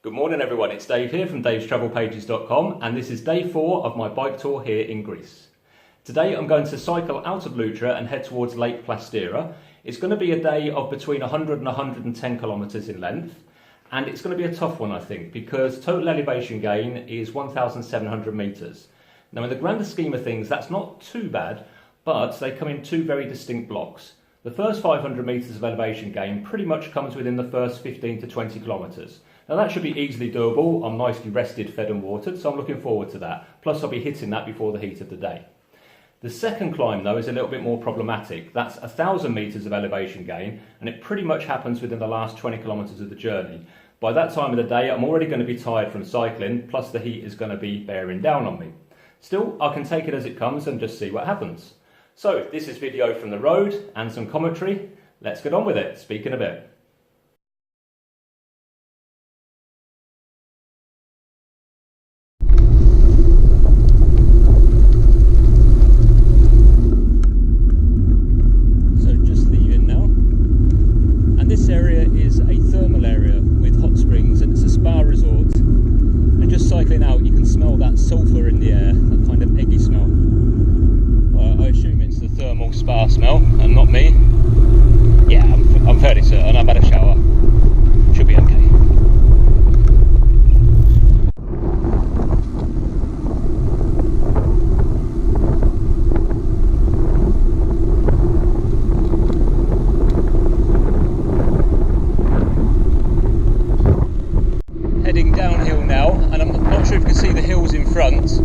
Good morning everyone, it's Dave here from davestravelpages.com and this is day 4 of my bike tour here in Greece. Today I'm going to cycle out of Loutra and head towards Lake Plastira. It's going to be a day of between 100 and 110 kilometres in length, and it's going to be a tough one I think because total elevation gain is 1,700 metres. Now in the grander scheme of things that's not too bad, but they come in two very distinct blocks. The first 500 metres of elevation gain pretty much comes within the first 15 to 20 kilometres. Now that should be easily doable. I'm nicely rested, fed and watered, so I'm looking forward to that. Plus I'll be hitting that before the heat of the day. The second climb though is a little bit more problematic. That's 1,000 metres of elevation gain, and it pretty much happens within the last 20 kilometres of the journey. By that time of the day I'm already going to be tired from cycling, plus the heat is going to be bearing down on me. Still, I can take it as it comes and just see what happens. So this is video from the road and some commentary. Let's get on with it. Speak in a bit. Cycling out, you can smell that sulphur in the air, that kind of eggy smell. I assume it's the thermal spa smell and not me. Yeah, I'm fairly certain. I've had a shower. Should be okay. Heading downhill now, and I'm not sure if you can see the hills in front,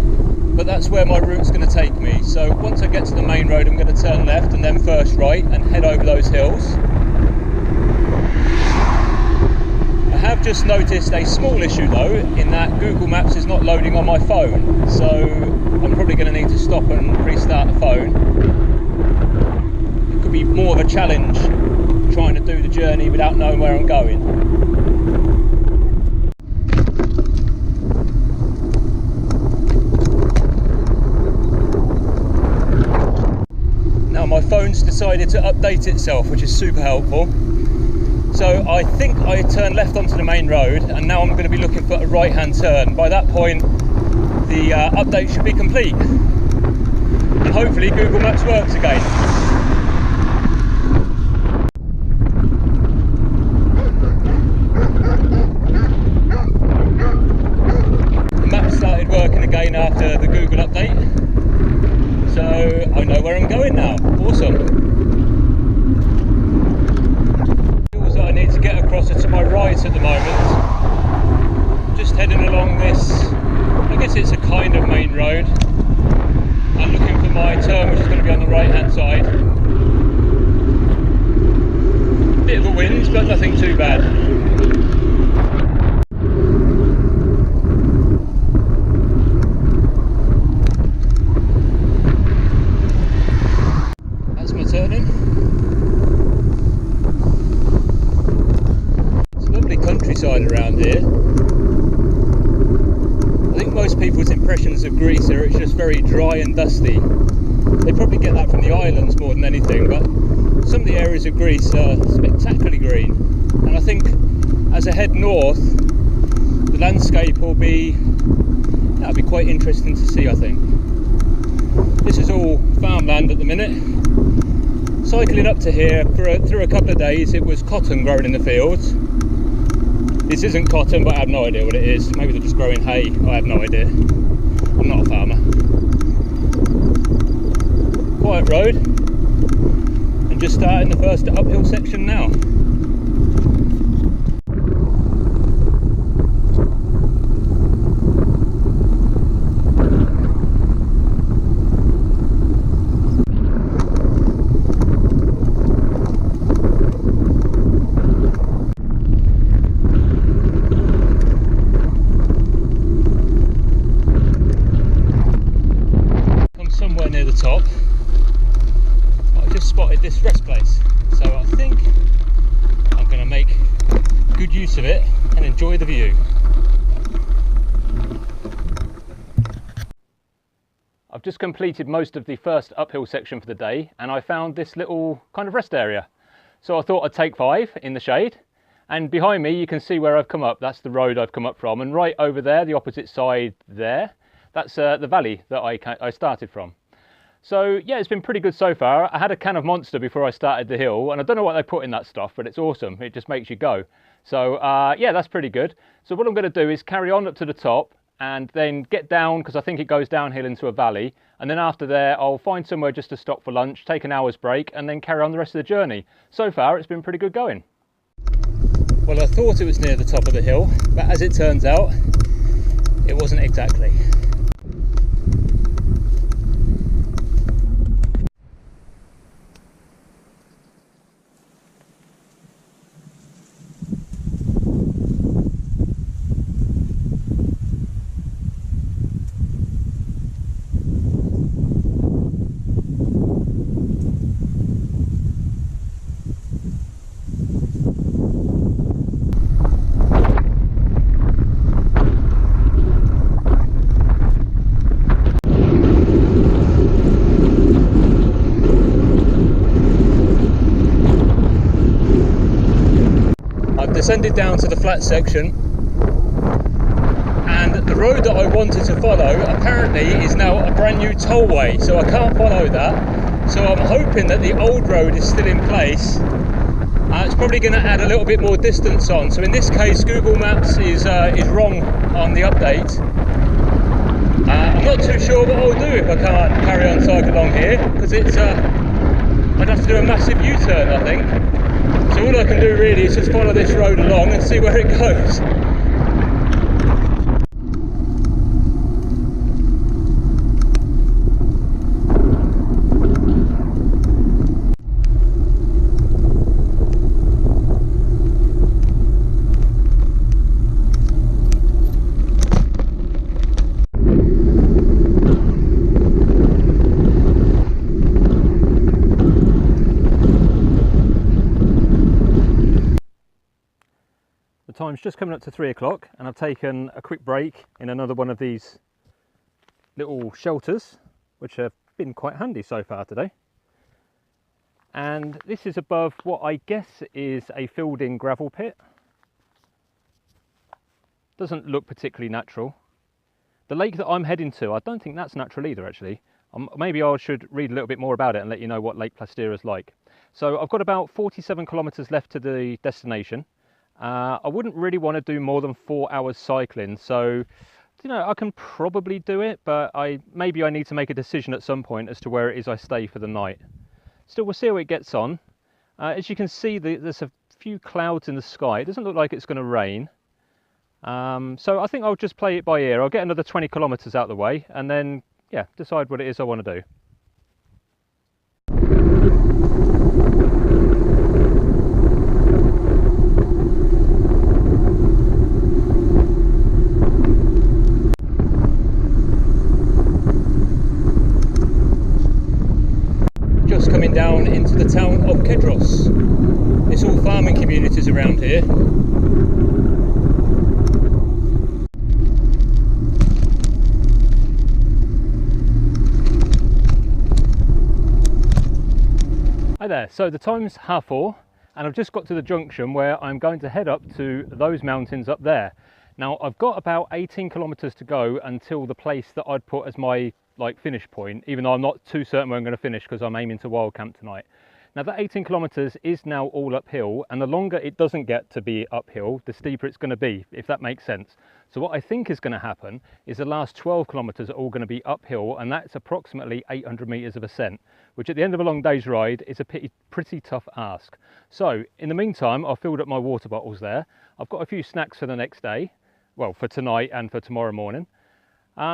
but that's where my route's going to take me. So once I get to the main road I'm going to turn left and then first right and head over those hills. I have just noticed a small issue though, in that Google Maps is not loading on my phone, so I'm probably going to need to stop and restart the phone. It could be more of a challenge trying to do the journey without knowing where I'm going. My phone's decided to update itself, which is super helpful. So I think I turned left onto the main road and now I'm going to be looking for a right hand turn. By that point the update should be complete and hopefully Google Maps works again. The map started working again after the Google update, so I know where I'm going now. Awesome. The hills that I need to get across are to my right at the moment. Just heading along this, I guess it's a kind of main road. I'm looking for my turn, which is going to be on the right hand side. Bit of a wind, but nothing too bad. It's a lovely countryside around here. I think most people's impressions of Greece are it's just very dry and dusty. They probably get that from the islands more than anything, but some of the areas of Greece are spectacularly green, and I think as I head north the landscape will be, that'll be quite interesting to see I think. This is all farmland at the minute. Cycling up to here through a couple of days it was cotton growing in the fields. This isn't cotton, but I have no idea what it is. Maybe they're just growing hay, I have no idea. I'm not a farmer. Quiet road, and just starting the first uphill section now. Somewhere near the top, I just spotted this rest place, so I think I'm going to make good use of it and enjoy the view. I've just completed most of the first uphill section for the day and I found this little kind of rest area, so I thought I'd take 5 in the shade And behind me you can see where I've come up. That's the road I've come up from, and right over there, the opposite side there, that's the valley that I started from. So yeah, it's been pretty good so far. I had a can of Monster before I started the hill, and I don't know what they put in that stuff, but it's awesome. It just makes you go. So yeah, that's pretty good. So what I'm going to do is carry on up to the top and then get down, because I think it goes downhill into a valley, and then after there I'll find somewhere just to stop for lunch, take an hour's break, and then carry on the rest of the journey. So far it's been pretty good going. Well, I thought it was near the top of the hill, but as it turns out it wasn't exactly. Descended down to the flat section, and the road that I wanted to follow apparently is now a brand new tollway, so I can't follow that. So I'm hoping that the old road is still in place. It's probably going to add a little bit more distance on, so in this case Google Maps is wrong on the update. I'm not too sure what I'll do if I can't carry on cycling along here, because it's I'd have to do a massive U-turn, I think. So all I can do really is just follow this road along and see where it goes. Time's just coming up to 3 o'clock, and I've taken a quick break in another one of these little shelters, which have been quite handy so far today. And this is above what I guess is a filled-in gravel pit. Doesn't look particularly natural. The lake that I'm heading to, I don't think that's natural either, actually. Maybe I should read a little bit more about it and let you know what Lake Plastira is like. So I've got about 47 kilometres left to the destination. I wouldn't really want to do more than 4 hours cycling, so you know, I can probably do it, but maybe I need to make a decision at some point as to where it is I stay for the night. Still, we'll see how it gets on. As you can see, there's a few clouds in the sky. It doesn't look like it's going to rain, so I think I'll just play it by ear. I'll get another 20 kilometres out of the way and then yeah, decide what it is I want to do. Coming down into the town of Kedros. It's all farming communities around here. Hi there, so the time's 4:30 and I've just got to the junction where I'm going to head up to those mountains up there. Now I've got about 18 kilometres to go until the place that I'd put as my finish point, even though I'm not too certain where I'm going to finish because I'm aiming to wild camp tonight. Now that 18 kilometres is now all uphill, and the longer it doesn't get to be uphill, the steeper it's going to be, if that makes sense. So what I think is going to happen is the last 12 kilometres are all going to be uphill, and that's approximately 800 metres of ascent, which at the end of a long day's ride is a pretty tough ask. So in the meantime, I've filled up my water bottles there. I've got a few snacks for the next day, well, for tonight and for tomorrow morning.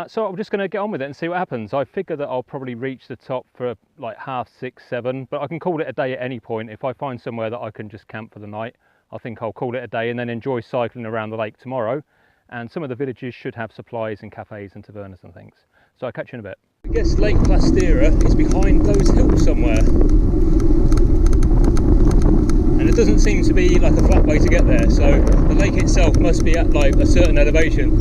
So I'm just going to get on with it and see what happens. I figure that I'll probably reach the top for like 6:30, 7, but I can call it a day at any point. If I find somewhere that I can just camp for the night, I think I'll call it a day and then enjoy cycling around the lake tomorrow. And some of the villages should have supplies and cafes and tavernas and things. So I'll catch you in a bit. I guess Lake Plastira is behind those hills somewhere. And it doesn't seem to be like a flat way to get there, so the lake itself must be at like a certain elevation.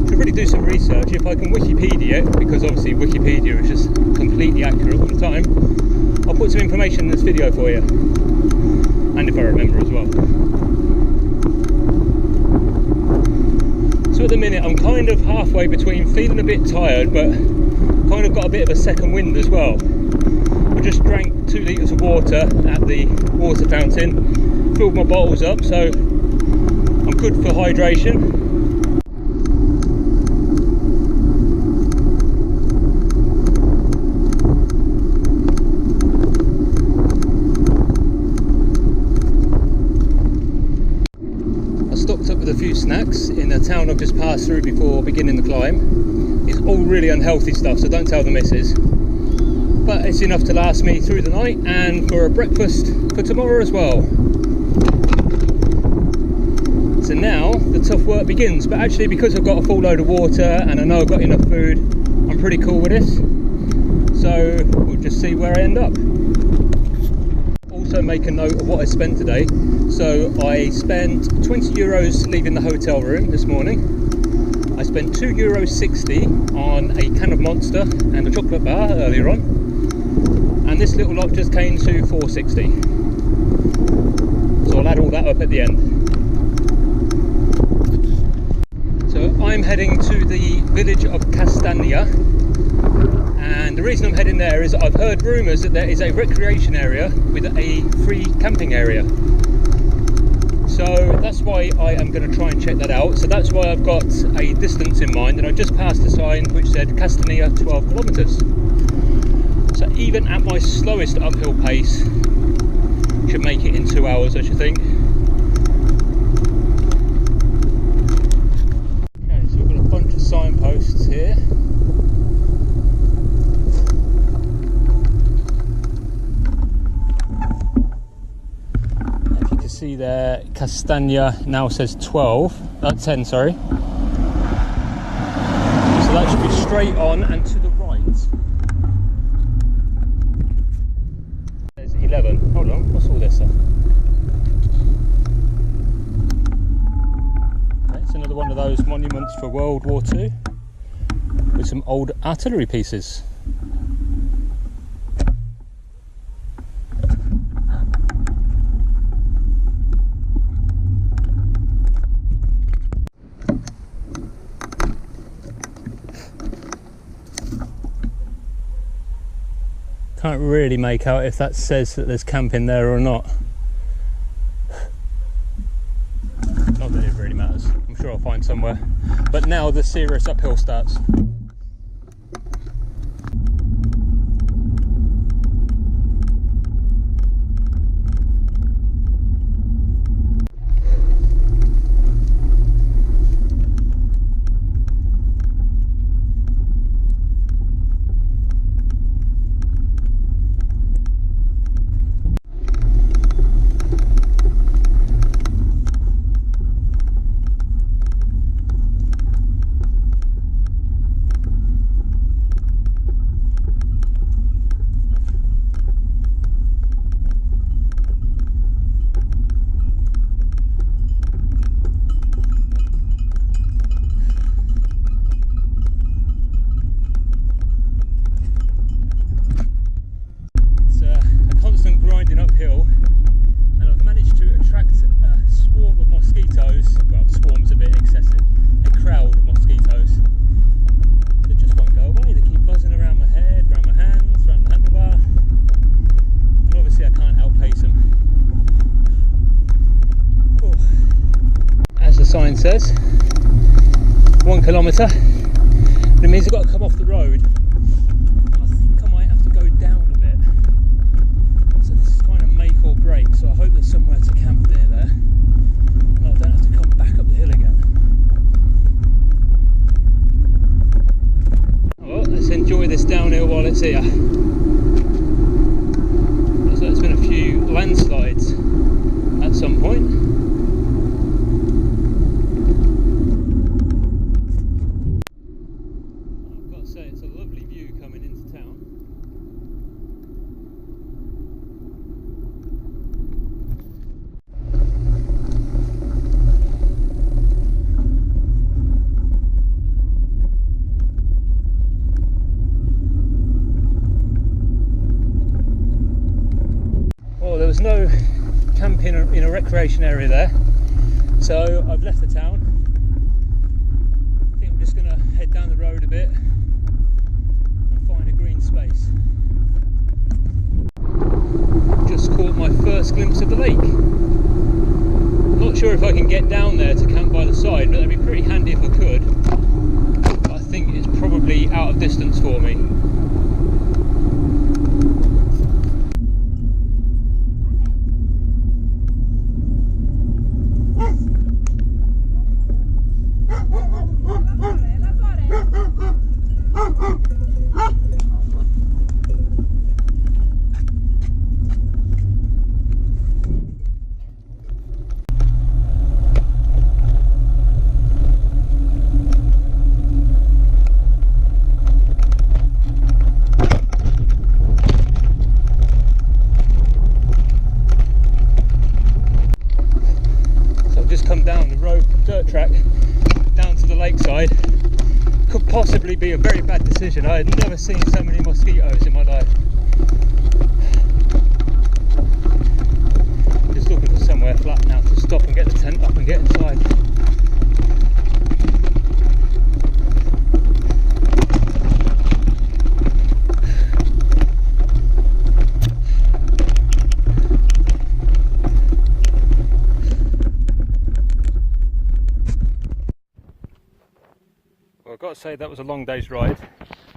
Should really do some research if I can Wikipedia it, because obviously Wikipedia is just completely accurate all the time. I'll put some information in this video for you, and if I remember as well. So at the minute I'm kind of halfway between feeling a bit tired but kind of got a bit of a second wind as well. I just drank 2 litres of water at the water fountain, filled my bottles up, so I'm good for hydration. Stocked up with a few snacks in a town I've just passed through before beginning the climb. It's all really unhealthy stuff, so don't tell the missus. But it's enough to last me through the night and for a breakfast for tomorrow as well. So now the tough work begins, but actually because I've got a full load of water and I know I've got enough food, I'm pretty cool with this. So we'll just see where I end up. Also make a note of what I spent today. So I spent €20 leaving the hotel room this morning. I spent €2.60 on a can of Monster and a chocolate bar earlier on, and this little lot just came to €4.60. So I'll add all that up at the end. So I'm heading to the village of Castagna, and the reason I'm heading there is I've heard rumours that there is a recreation area with a free camping area. So that's why I am going to try and check that out. So that's why I've got a distance in mind, and I just passed a sign which said Castagna 12 kilometres. So even at my slowest uphill pace, should make it in 2 hours, I should think. Okay, so we've got a bunch of signposts here. See there, Castagna now says 10, sorry. So that should be straight on and to the right. There's 11. Hold on, what's all this stuff? Okay, it's another one of those monuments for World War II with some old artillery pieces. Can't really make out if that says that there's camping there or not. Not that it really matters. I'm sure I'll find somewhere. But now the serious uphill starts. Sign says 1 kilometre, but it means I've got to come off the road, and I think I might have to go down a bit, so this is kind of make or break. So I hope there's somewhere to camp near there and I don't have to come back up the hill again. Well, let's enjoy this downhill while it's here. Looks like there's been a few landslides at some point. It's a lovely view coming into town. Well, there was no camping in a recreation area there, so I've left the town side, but they'd be pretty handy if I could. But I think it's probably out of distance for me. Come down the road, dirt track, down to the lakeside. Could possibly be a very bad decision. I had never seen so many mosquitoes in my life. Just looking for somewhere flat now to stop and get the tent up and get inside. Well, I've got to say that was a long day's ride,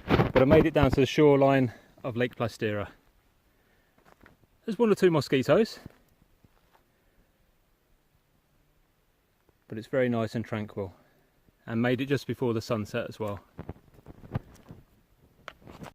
but I made it down to the shoreline of Lake Plastira. There's one or two mosquitoes, but it's very nice and tranquil, and made it just before the sunset as well.